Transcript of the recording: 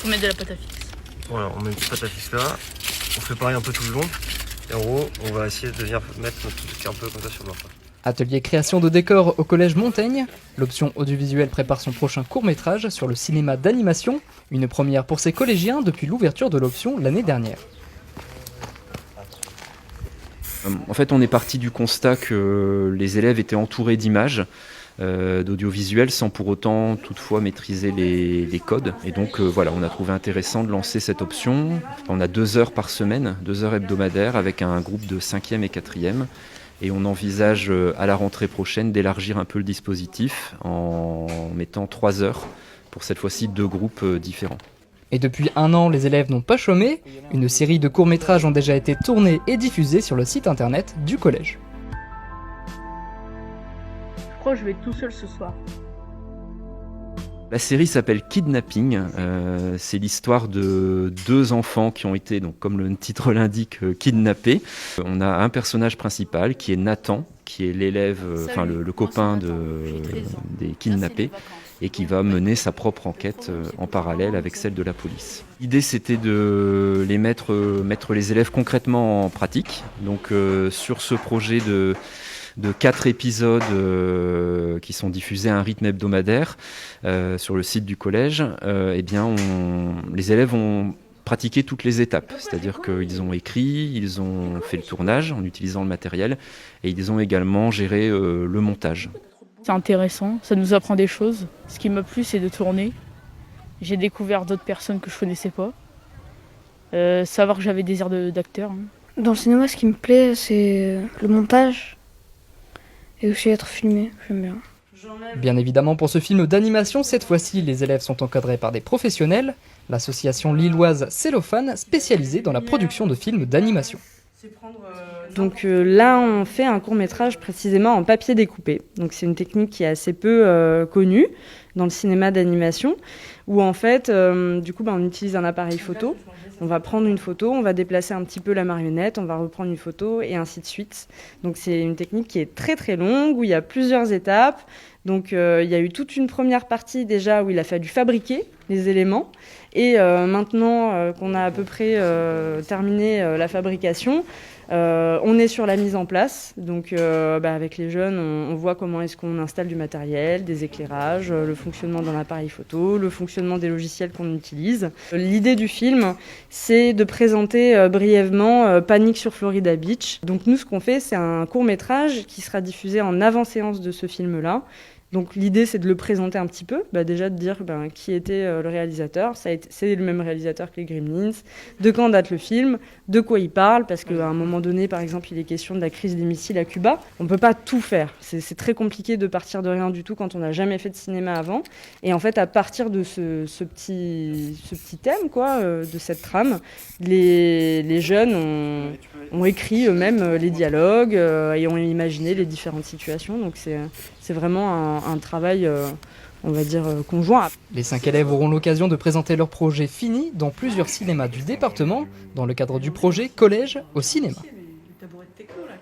faut mettre de la pâte à fixe. Voilà, on met une petite pâte à fixe là, on fait pareil un peu tout le long, et en gros, on va essayer de venir mettre notre truc un peu comme ça sur le bord. Atelier création de décors au collège Montaigne, l'option audiovisuelle prépare son prochain court-métrage sur le cinéma d'animation, une première pour ses collégiens depuis l'ouverture de l'option l'année dernière. En fait, on est parti du constat que les élèves étaient entourés d'images, d'audiovisuel, sans pour autant toutefois maîtriser les codes. Et donc voilà, on a trouvé intéressant de lancer cette option. On a 2 heures par semaine, 2 heures hebdomadaires avec un groupe de 5e et 4e. Et on envisage à la rentrée prochaine d'élargir un peu le dispositif en mettant 3 heures pour cette fois-ci 2 groupes différents. Et depuis 1 an, les élèves n'ont pas chômé. Une série de courts-métrages ont déjà été tournés et diffusés sur le site internet du collège. Je crois que je vais être tout seul ce soir. La série s'appelle Kidnapping. C'est l'histoire de 2 enfants qui ont été, donc, comme le titre l'indique, kidnappés. On a un personnage principal qui est Nathan, qui est l'élève, le copain des kidnappés, et qui va mener sa propre enquête en parallèle avec celle de la police. L'idée, c'était de mettre les élèves concrètement en pratique. Donc sur ce projet de 4 épisodes qui sont diffusés à un rythme hebdomadaire sur le site du collège, les élèves ont pratiqué toutes les étapes. C'est-à-dire qu'ils ont écrit, ils ont fait le tournage en utilisant le matériel et ils ont également géré le montage. C'est intéressant, ça nous apprend des choses. Ce qui m'a plu, c'est de tourner. J'ai découvert d'autres personnes que je connaissais pas. Savoir que j'avais des airs d'acteur. Dans le cinéma, ce qui me plaît, c'est le montage et aussi être filmé, j'aime bien. Bien évidemment, pour ce film d'animation, cette fois-ci, les élèves sont encadrés par des professionnels, l'association lilloise Cellophane, spécialisée dans la production de films d'animation. Donc là, on fait un court-métrage précisément en papier découpé. Donc c'est une technique qui est assez peu connue dans le cinéma d'animation, où en fait, on utilise un appareil photo. On va prendre une photo, on va déplacer un petit peu la marionnette, on va reprendre une photo et ainsi de suite. Donc c'est une technique qui est très très longue, où il y a plusieurs étapes. Donc il y a eu toute une première partie déjà où il a fallu fabriquer les éléments. Et maintenant qu'on a à peu près terminé la fabrication, on est sur la mise en place. Donc avec les jeunes, on voit comment est-ce qu'on installe du matériel, des éclairages, le fonctionnement d'un appareil photo, le fonctionnement des logiciels qu'on utilise. L'idée du film, c'est de présenter brièvement Panique sur Florida Beach. Donc nous, ce qu'on fait, c'est un court-métrage qui sera diffusé en avant-séance de ce film-là. Donc l'idée, c'est de le présenter un petit peu, déjà de dire qui était le réalisateur. C'est le même réalisateur que les Gremlins. De quand date le film, de quoi il parle, parce qu'à un moment donné, par exemple, il est question de la crise des missiles à Cuba. On ne peut pas tout faire. C'est très compliqué de partir de rien du tout quand on n'a jamais fait de cinéma avant. Et en fait, à partir de ce petit thème, de cette trame, les jeunes ont écrit eux-mêmes les dialogues et ont imaginé les différentes situations. Donc c'est vraiment un travail, conjoint. Les 5 élèves auront l'occasion de présenter leur projet fini dans plusieurs cinémas du département, dans le cadre du projet Collège au cinéma. Les tabourets de techno, là,